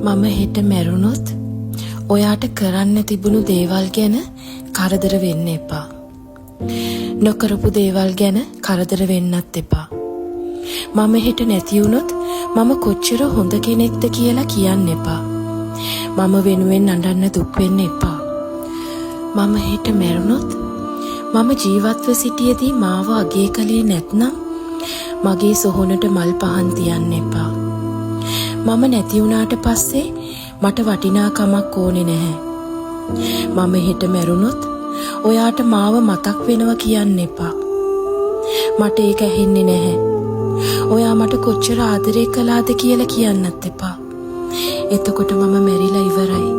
මම හෙට මැරුණොත් ඔයාට කරන්න තිබුණු දේවල් ගැන කරදර වෙන්න එපා. නොකරපු දේවල් ගැන කරදර වෙන්නත් එපා. මම හෙට නැති වුණොත් මම කොච්චර හොඳ කෙනෙක්ද කියලා කියන්න එපා. මම වෙනුවෙන් අඬන්න දුක් වෙන්න එපා. මම හෙට මැරුණොත් මම ජීවත්ව සිටියේදී මාව අගය කළේ නැත්නම් මගේ සොහොනට මල් පහන් තියන්න එපා. මම නැති වුණාට පස්සේ මට වටිනාකමක් ඕනේ නැහැ. මම හෙට මැරුණොත් ඔයාට මාව මතක් වෙනවා කියන්න එපා. මට ඒක ඇහෙන්නේ නැහැ. ඔයා මට කොච්චර ආදරේ කළාද කියලා කියන්නත් එපා. එතකොට මම මැරිලා ඉවරයි.